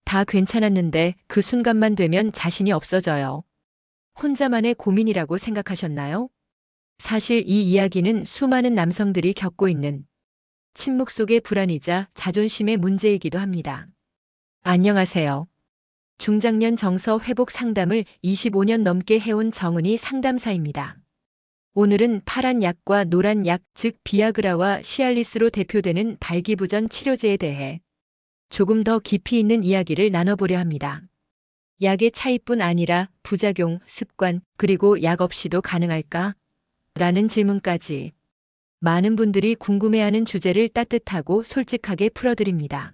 다 괜찮았는데 그 순간만 되면 자신이 없어져요. 혼자만의 고민이라고 생각하셨나요? 사실 이 이야기는 수많은 남성들이 겪고 있는 침묵 속의 불안이자 자존심의 문제이기도 합니다. 안녕하세요. 중장년 정서 회복 상담을 25년 넘게 해온 정은희 상담사입니다. 오늘은 파란 약과 노란 약, 즉 비아그라와 시알리스로 대표되는 발기부전 치료제에 대해 조금 더 깊이 있는 이야기를 나눠보려 합니다. 약의 차이뿐 아니라 부작용, 습관, 그리고 약 없이도 가능할까? 라는 질문까지 많은 분들이 궁금해하는 주제를 따뜻하고 솔직하게 풀어드립니다.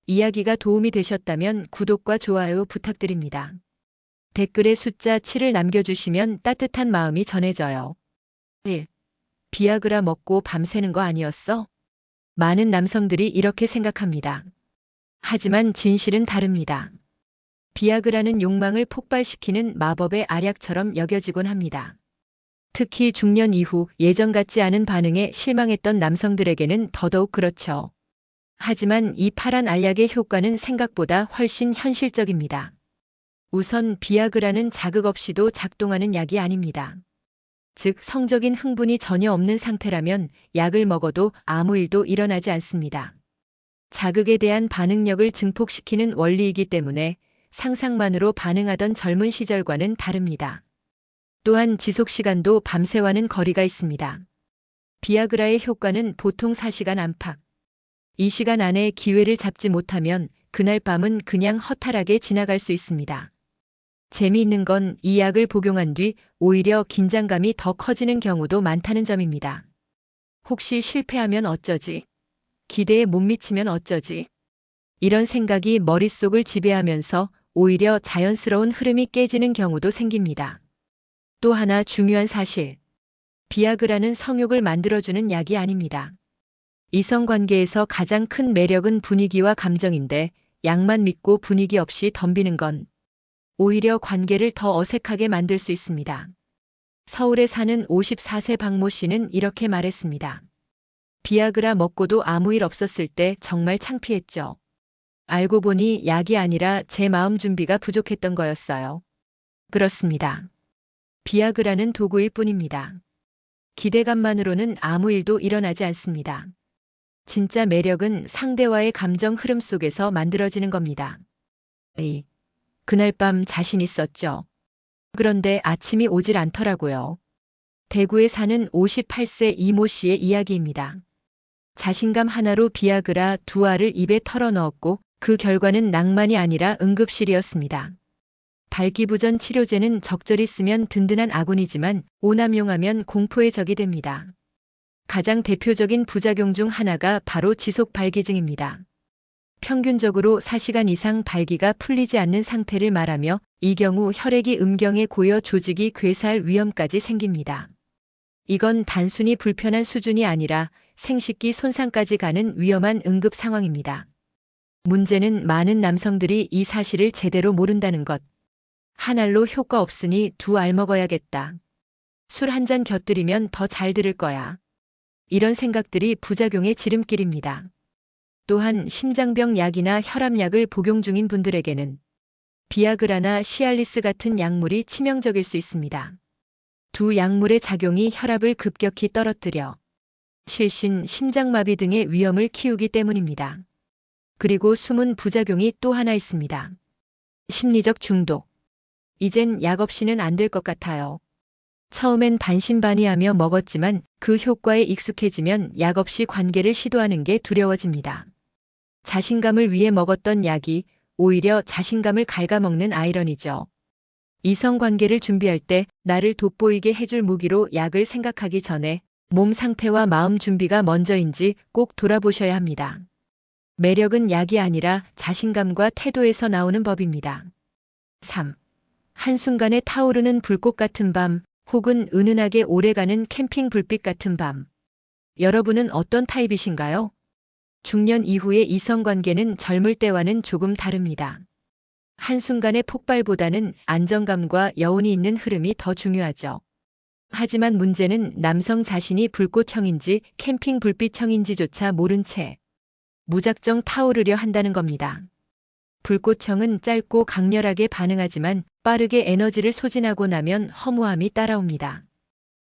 이야기가 도움이 되셨다면 구독과 좋아요 부탁드립니다. 댓글에 숫자 7을 남겨주시면 따뜻한 마음이 전해져요. 1. 비아그라 먹고 밤새는 거 아니었어? 많은 남성들이 이렇게 생각합니다. 하지만 진실은 다릅니다. 비아그라는 욕망을 폭발시키는 마법의 알약처럼 여겨지곤 합니다. 특히 중년 이후 예전 같지 않은 반응에 실망했던 남성들에게는 더더욱 그렇죠. 하지만 이 파란 알약의 효과는 생각보다 훨씬 현실적입니다. 우선 비아그라는 자극 없이도 작동하는 약이 아닙니다. 즉 성적인 흥분이 전혀 없는 상태라면 약을 먹어도 아무 일도 일어나지 않습니다. 자극에 대한 반응력을 증폭시키는 원리이기 때문에 상상만으로 반응하던 젊은 시절과는 다릅니다. 또한 지속시간도 밤새와는 거리가 있습니다. 비아그라의 효과는 보통 4시간 안팎. 이 시간 안에 기회를 잡지 못하면 그날 밤은 그냥 허탈하게 지나갈 수 있습니다. 재미있는 건 이 약을 복용한 뒤 오히려 긴장감이 더 커지는 경우도 많다는 점입니다. 혹시 실패하면 어쩌지? 기대에 못 미치면 어쩌지? 이런 생각이 머릿속을 지배하면서 오히려 자연스러운 흐름이 깨지는 경우도 생깁니다. 또 하나 중요한 사실. 비아그라는 성욕을 만들어주는 약이 아닙니다. 이성관계에서 가장 큰 매력은 분위기와 감정인데 약만 믿고 분위기 없이 덤비는 건 오히려 관계를 더 어색하게 만들 수 있습니다. 서울에 사는 54세 박모 씨는 이렇게 말했습니다. 비아그라 먹고도 아무 일 없었을 때 정말 창피했죠. 알고 보니 약이 아니라 제 마음 준비가 부족했던 거였어요. 그렇습니다. 비아그라는 도구일 뿐입니다. 기대감만으로는 아무 일도 일어나지 않습니다. 진짜 매력은 상대와의 감정 흐름 속에서 만들어지는 겁니다. 그날 밤 자신 있었죠. 그런데 아침이 오질 않더라고요. 대구에 사는 58세 이모 씨의 이야기입니다. 자신감 하나로 비아그라 2알을 입에 털어넣었고 그 결과는 낭만이 아니라 응급실이었습니다. 발기부전 치료제는 적절히 쓰면 든든한 아군이지만 오남용하면 공포의 적이 됩니다. 가장 대표적인 부작용 중 하나가 바로 지속 발기증입니다. 평균적으로 4시간 이상 발기가 풀리지 않는 상태를 말하며 이 경우 혈액이 음경에 고여 조직이 괴사할 위험까지 생깁니다. 이건 단순히 불편한 수준이 아니라 생식기 손상까지 가는 위험한 응급 상황입니다. 문제는 많은 남성들이 이 사실을 제대로 모른다는 것. 한 알로 효과 없으니 2알 먹어야겠다. 술 한 잔 곁들이면 더 잘 들을 거야. 이런 생각들이 부작용의 지름길입니다. 또한 심장병 약이나 혈압약을 복용 중인 분들에게는 비아그라나 시알리스 같은 약물이 치명적일 수 있습니다. 두 약물의 작용이 혈압을 급격히 떨어뜨려 실신, 심장마비 등의 위험을 키우기 때문입니다. 그리고 숨은 부작용이 또 하나 있습니다. 심리적 중독. 이젠 약 없이는 안 될 것 같아요. 처음엔 반신반의하며 먹었지만 그 효과에 익숙해지면 약 없이 관계를 시도하는 게 두려워집니다. 자신감을 위해 먹었던 약이 오히려 자신감을 갉아먹는 아이러니죠. 이성관계를 준비할 때 나를 돋보이게 해줄 무기로 약을 생각하기 전에 몸 상태와 마음 준비가 먼저인지 꼭 돌아보셔야 합니다. 매력은 약이 아니라 자신감과 태도에서 나오는 법입니다. 3. 한순간에 타오르는 불꽃 같은 밤, 혹은 은은하게 오래가는 캠핑 불빛 같은 밤. 여러분은 어떤 타입이신가요? 중년 이후의 이성관계는 젊을 때와는 조금 다릅니다. 한순간의 폭발보다는 안정감과 여운이 있는 흐름이 더 중요하죠. 하지만 문제는 남성 자신이 불꽃형인지 캠핑 불빛형인지조차 모른 채 무작정 타오르려 한다는 겁니다. 불꽃형은 짧고 강렬하게 반응하지만 빠르게 에너지를 소진하고 나면 허무함이 따라옵니다.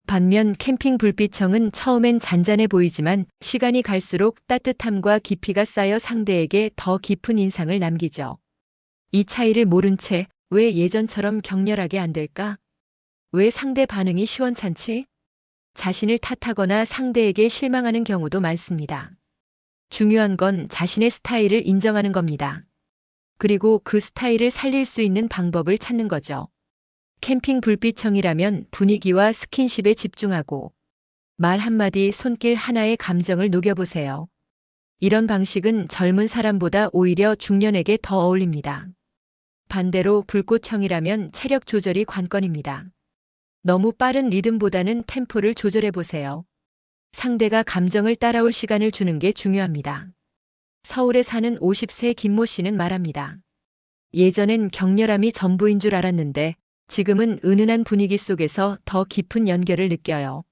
반면 캠핑 불빛형은 처음엔 잔잔해 보이지만 시간이 갈수록 따뜻함과 깊이가 쌓여 상대에게 더 깊은 인상을 남기죠. 이 차이를 모른 채 왜 예전처럼 격렬하게 안 될까? 왜 상대 반응이 시원찮지? 자신을 탓하거나 상대에게 실망하는 경우도 많습니다. 중요한 건 자신의 스타일을 인정하는 겁니다. 그리고 그 스타일을 살릴 수 있는 방법을 찾는 거죠. 캠핑 불빛형이라면 분위기와 스킨십에 집중하고 말 한마디, 손길 하나의 감정을 녹여보세요. 이런 방식은 젊은 사람보다 오히려 중년에게 더 어울립니다. 반대로 불꽃형이라면 체력 조절이 관건입니다. 너무 빠른 리듬보다는 템포를 조절해보세요. 상대가 감정을 따라올 시간을 주는 게 중요합니다. 서울에 사는 50세 김모 씨는 말합니다. 예전엔 격렬함이 전부인 줄 알았는데 지금은 은은한 분위기 속에서 더 깊은 연결을 느껴요.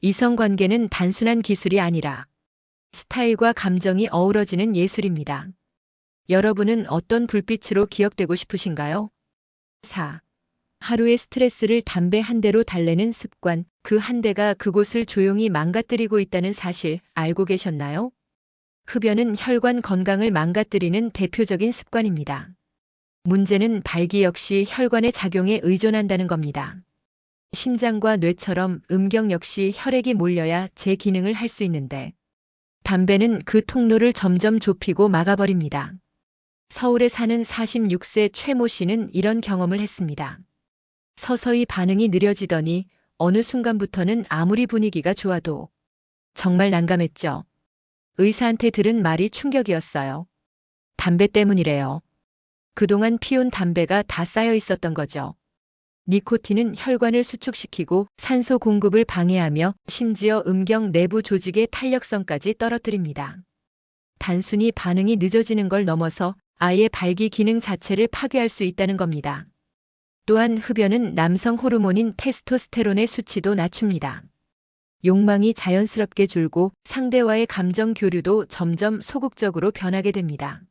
이성관계는 단순한 기술이 아니라 스타일과 감정이 어우러지는 예술입니다. 여러분은 어떤 불빛으로 기억되고 싶으신가요? 4. 하루의 스트레스를 담배 한 대로 달래는 습관, 그 한 대가 그곳을 조용히 망가뜨리고 있다는 사실 알고 계셨나요? 흡연은 혈관 건강을 망가뜨리는 대표적인 습관입니다. 문제는 발기 역시 혈관의 작용에 의존한다는 겁니다. 심장과 뇌처럼 음경 역시 혈액이 몰려야 제 기능을 할 수 있는데 담배는 그 통로를 점점 좁히고 막아버립니다. 서울에 사는 46세 최모 씨는 이런 경험을 했습니다. 서서히 반응이 느려지더니 어느 순간부터는 아무리 분위기가 좋아도 정말 난감했죠. 의사한테 들은 말이 충격이었어요. 담배 때문이래요. 그동안 피운 담배가 다 쌓여 있었던 거죠. 니코틴은 혈관을 수축시키고 산소 공급을 방해하며 심지어 음경 내부 조직의 탄력성까지 떨어뜨립니다. 단순히 반응이 늦어지는 걸 넘어서 아예 발기 기능 자체를 파괴할 수 있다는 겁니다. 또한 흡연은 남성 호르몬인 테스토스테론의 수치도 낮춥니다. 욕망이 자연스럽게 줄고 상대와의 감정 교류도 점점 소극적으로 변하게 됩니다.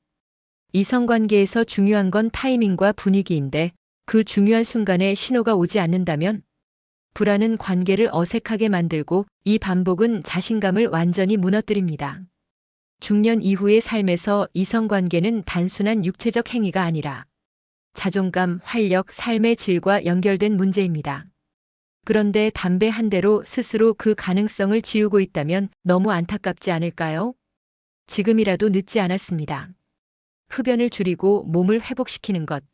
이성관계에서 중요한 건 타이밍과 분위기인데 그 중요한 순간에 신호가 오지 않는다면 불안은 관계를 어색하게 만들고 이 반복은 자신감을 완전히 무너뜨립니다. 중년 이후의 삶에서 이성관계는 단순한 육체적 행위가 아니라 자존감, 활력, 삶의 질과 연결된 문제입니다. 그런데 담배 한 대로 스스로 그 가능성을 지우고 있다면 너무 안타깝지 않을까요? 지금이라도 늦지 않았습니다. 흡연을 줄이고 몸을 회복시키는 것.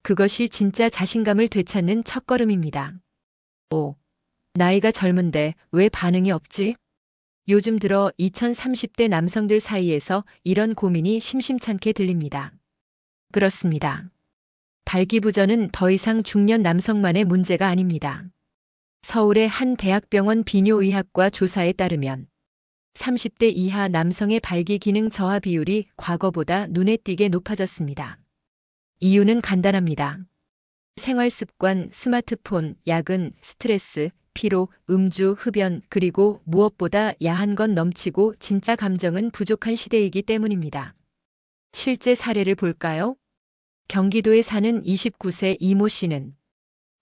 그것이 진짜 자신감을 되찾는 첫걸음입니다. 5. 나이가 젊은데 왜 반응이 없지? 요즘 들어 2030대 남성들 사이에서 이런 고민이 심심찮게 들립니다. 그렇습니다. 발기부전은 더 이상 중년 남성만의 문제가 아닙니다. 서울의 한 대학병원 비뇨의학과 조사에 따르면 30대 이하 남성의 발기 기능 저하 비율이 과거보다 눈에 띄게 높아졌습니다. 이유는 간단합니다. 생활 습관, 스마트폰, 야근, 스트레스, 피로, 음주, 흡연, 그리고 무엇보다 야한 건 넘치고 진짜 감정은 부족한 시대이기 때문입니다. 실제 사례를 볼까요? 경기도에 사는 29세 이모 씨는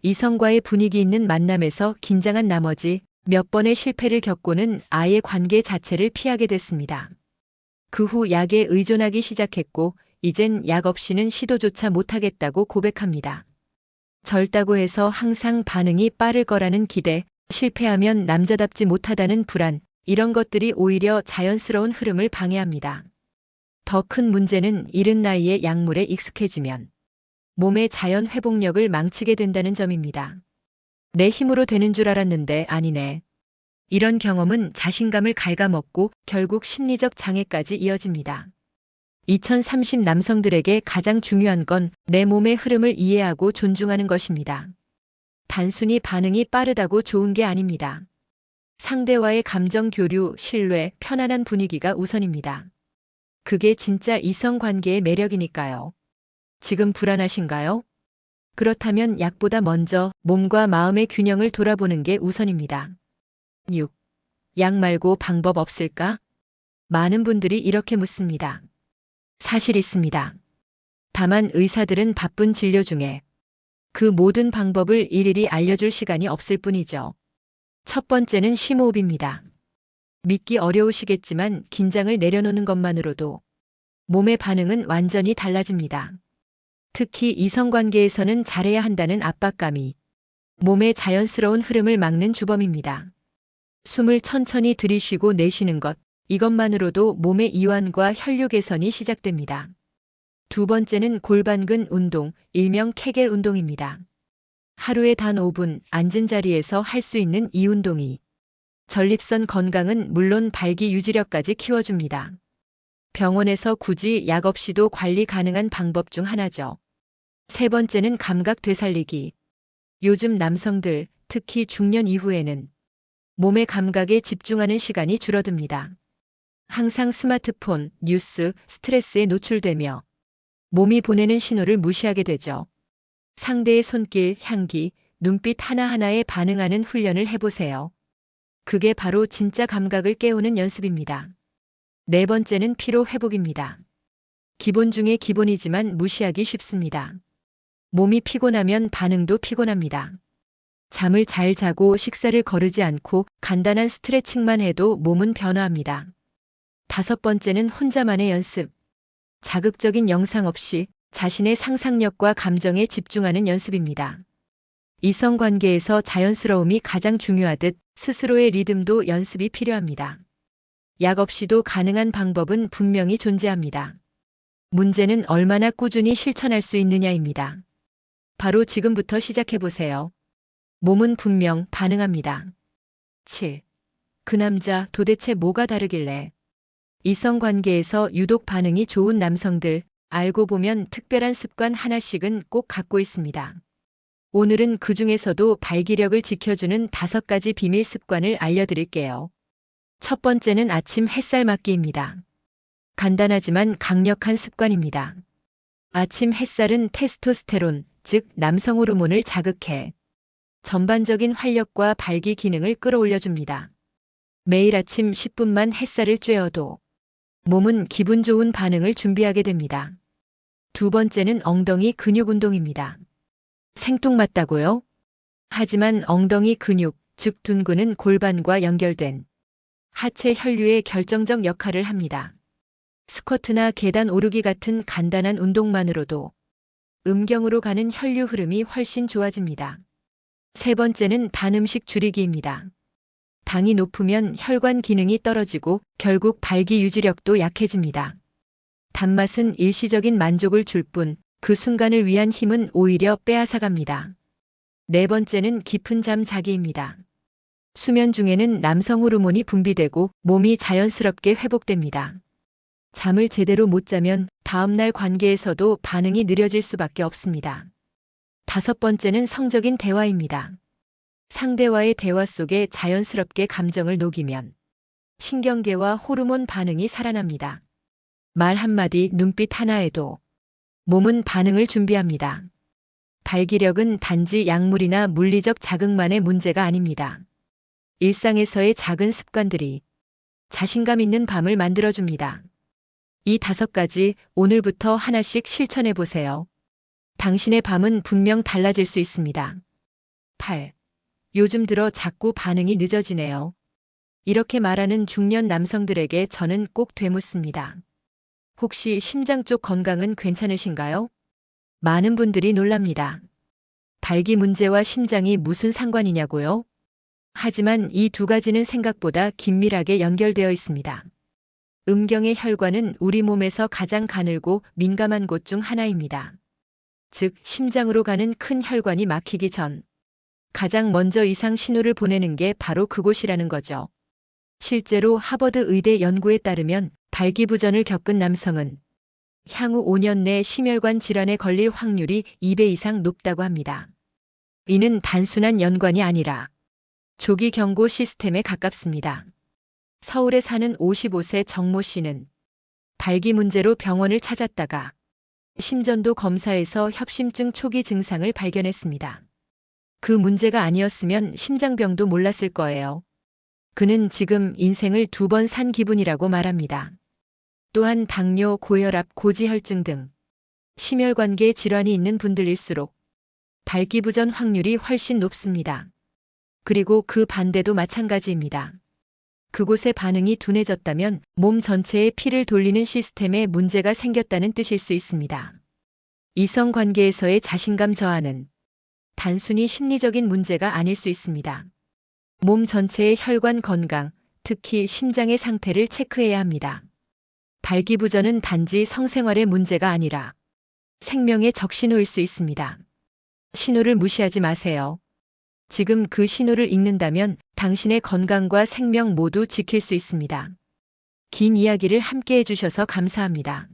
이성과의 분위기 있는 만남에서 긴장한 나머지 몇 번의 실패를 겪고는 아예 관계 자체를 피하게 됐습니다. 그 후 약에 의존하기 시작했고 이젠 약 없이는 시도조차 못하겠다고 고백합니다. 젊다고 해서 항상 반응이 빠를 거라는 기대, 실패하면 남자답지 못하다는 불안, 이런 것들이 오히려 자연스러운 흐름을 방해합니다. 더 큰 문제는 이른 나이에 약물에 익숙해지면 몸의 자연 회복력을 망치게 된다는 점입니다. 내 힘으로 되는 줄 알았는데 아니네. 이런 경험은 자신감을 갉아먹고 결국 심리적 장애까지 이어집니다. 2030 남성들에게 가장 중요한 건 내 몸의 흐름을 이해하고 존중하는 것입니다. 단순히 반응이 빠르다고 좋은 게 아닙니다. 상대와의 감정 교류, 신뢰, 편안한 분위기가 우선입니다. 그게 진짜 이성 관계의 매력이니까요. 지금 불안하신가요? 그렇다면 약보다 먼저 몸과 마음의 균형을 돌아보는 게 우선입니다. 6. 약 말고 방법 없을까? 많은 분들이 이렇게 묻습니다. 사실 있습니다. 다만 의사들은 바쁜 진료 중에 그 모든 방법을 일일이 알려줄 시간이 없을 뿐이죠. 첫 번째는 심호흡입니다. 믿기 어려우시겠지만 긴장을 내려놓는 것만으로도 몸의 반응은 완전히 달라집니다. 특히 이성관계에서는 잘해야 한다는 압박감이 몸의 자연스러운 흐름을 막는 주범입니다. 숨을 천천히 들이쉬고 내쉬는 것, 이것만으로도 몸의 이완과 혈류 개선이 시작됩니다. 두 번째는 골반근 운동, 일명 케겔 운동입니다. 하루에 단 5분 앉은 자리에서 할 수 있는 이 운동이 전립선 건강은 물론 발기 유지력까지 키워줍니다. 병원에서 굳이 약 없이도 관리 가능한 방법 중 하나죠. 세 번째는 감각 되살리기. 요즘 남성들, 특히 중년 이후에는 몸의 감각에 집중하는 시간이 줄어듭니다. 항상 스마트폰, 뉴스, 스트레스에 노출되며 몸이 보내는 신호를 무시하게 되죠. 상대의 손길, 향기, 눈빛 하나하나에 반응하는 훈련을 해보세요. 그게 바로 진짜 감각을 깨우는 연습입니다. 네 번째는 피로 회복입니다. 기본 중에 기본이지만 무시하기 쉽습니다. 몸이 피곤하면 반응도 피곤합니다. 잠을 잘 자고 식사를 거르지 않고 간단한 스트레칭만 해도 몸은 변화합니다. 다섯 번째는 혼자만의 연습. 자극적인 영상 없이 자신의 상상력과 감정에 집중하는 연습입니다. 이성관계에서 자연스러움이 가장 중요하듯 스스로의 리듬도 연습이 필요합니다. 약 없이도 가능한 방법은 분명히 존재합니다. 문제는 얼마나 꾸준히 실천할 수 있느냐입니다. 바로 지금부터 시작해보세요. 몸은 분명 반응합니다. 7. 그 남자 도대체 뭐가 다르길래? 이성관계에서 유독 반응이 좋은 남성들, 알고 보면 특별한 습관 하나씩은 꼭 갖고 있습니다. 오늘은 그 중에서도 발기력을 지켜주는 5가지 비밀 습관을 알려드릴게요. 첫 번째는 아침 햇살 맞기입니다. 간단하지만 강력한 습관입니다. 아침 햇살은 테스토스테론, 즉 남성 호르몬을 자극해 전반적인 활력과 발기 기능을 끌어올려줍니다. 매일 아침 10분만 햇살을 쬐어도 몸은 기분 좋은 반응을 준비하게 됩니다. 두 번째는 엉덩이 근육 운동입니다. 생뚱맞다고요? 하지만 엉덩이 근육, 즉 둔근은 골반과 연결된 하체 혈류의 결정적 역할을 합니다. 스쿼트나 계단 오르기 같은 간단한 운동만으로도 음경으로 가는 혈류 흐름이 훨씬 좋아집니다. 세 번째는 단 음식 줄이기입니다. 당이 높으면 혈관 기능이 떨어지고 결국 발기 유지력도 약해집니다. 단맛은 일시적인 만족을 줄 뿐 그 순간을 위한 힘은 오히려 빼앗아갑니다. 네 번째는 깊은 잠 자기입니다. 수면 중에는 남성 호르몬이 분비되고 몸이 자연스럽게 회복됩니다. 잠을 제대로 못 자면 다음날 관계에서도 반응이 느려질 수밖에 없습니다. 다섯 번째는 성적인 대화입니다. 상대와의 대화 속에 자연스럽게 감정을 녹이면 신경계와 호르몬 반응이 살아납니다. 말 한마디, 눈빛 하나에도 몸은 반응을 준비합니다. 발기력은 단지 약물이나 물리적 자극만의 문제가 아닙니다. 일상에서의 작은 습관들이 자신감 있는 밤을 만들어줍니다. 이 5가지 오늘부터 하나씩 실천해 보세요. 당신의 밤은 분명 달라질 수 있습니다. 8. 요즘 들어 자꾸 반응이 늦어지네요. 이렇게 말하는 중년 남성들에게 저는 꼭 되묻습니다. 혹시 심장 쪽 건강은 괜찮으신가요? 많은 분들이 놀랍니다. 발기 문제와 심장이 무슨 상관이냐고요? 하지만 이 2가지는 생각보다 긴밀하게 연결되어 있습니다. 음경의 혈관은 우리 몸에서 가장 가늘고 민감한 곳 중 하나입니다. 즉, 심장으로 가는 큰 혈관이 막히기 전 가장 먼저 이상 신호를 보내는 게 바로 그곳이라는 거죠. 실제로 하버드 의대 연구에 따르면 발기부전을 겪은 남성은 향후 5년 내 심혈관 질환에 걸릴 확률이 2배 이상 높다고 합니다. 이는 단순한 연관이 아니라 조기 경고 시스템에 가깝습니다. 서울에 사는 55세 정모 씨는 발기 문제로 병원을 찾았다가 심전도 검사에서 협심증 초기 증상을 발견했습니다. 그 문제가 아니었으면 심장병도 몰랐을 거예요. 그는 지금 인생을 2번 산 기분이라고 말합니다. 또한 당뇨, 고혈압, 고지혈증 등 심혈관계 질환이 있는 분들일수록 발기부전 확률이 훨씬 높습니다. 그리고 그 반대도 마찬가지입니다. 그곳의 반응이 둔해졌다면 몸 전체에 피를 돌리는 시스템에 문제가 생겼다는 뜻일 수 있습니다. 이성관계에서의 자신감 저하는 단순히 심리적인 문제가 아닐 수 있습니다. 몸 전체의 혈관 건강, 특히 심장의 상태를 체크해야 합니다. 발기부전은 단지 성생활의 문제가 아니라 생명의 적신호일 수 있습니다. 신호를 무시하지 마세요. 지금 그 신호를 읽는다면 당신의 건강과 생명 모두 지킬 수 있습니다. 긴 이야기를 함께 해주셔서 감사합니다.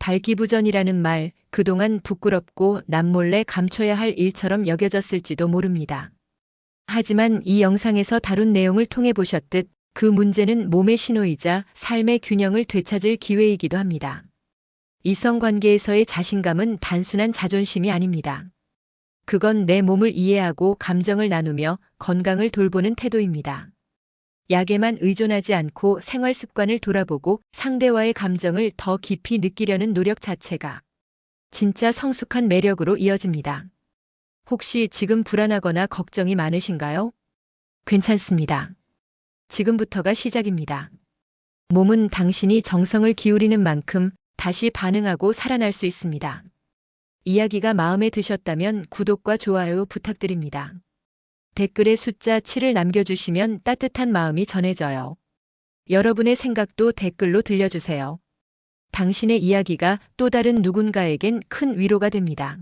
발기부전이라는 말, 그동안 부끄럽고 남몰래 감춰야 할 일처럼 여겨졌을지도 모릅니다. 하지만 이 영상에서 다룬 내용을 통해 보셨듯 그 문제는 몸의 신호이자 삶의 균형을 되찾을 기회이기도 합니다. 이성관계에서의 자신감은 단순한 자존심이 아닙니다. 그건 내 몸을 이해하고 감정을 나누며 건강을 돌보는 태도입니다. 약에만 의존하지 않고 생활 습관을 돌아보고 상대와의 감정을 더 깊이 느끼려는 노력 자체가 진짜 성숙한 매력으로 이어집니다. 혹시 지금 불안하거나 걱정이 많으신가요? 괜찮습니다. 지금부터가 시작입니다. 몸은 당신이 정성을 기울이는 만큼 다시 반응하고 살아날 수 있습니다. 이야기가 마음에 드셨다면 구독과 좋아요 부탁드립니다. 댓글에 숫자 7을 남겨주시면 따뜻한 마음이 전해져요. 여러분의 생각도 댓글로 들려주세요. 당신의 이야기가 또 다른 누군가에겐 큰 위로가 됩니다.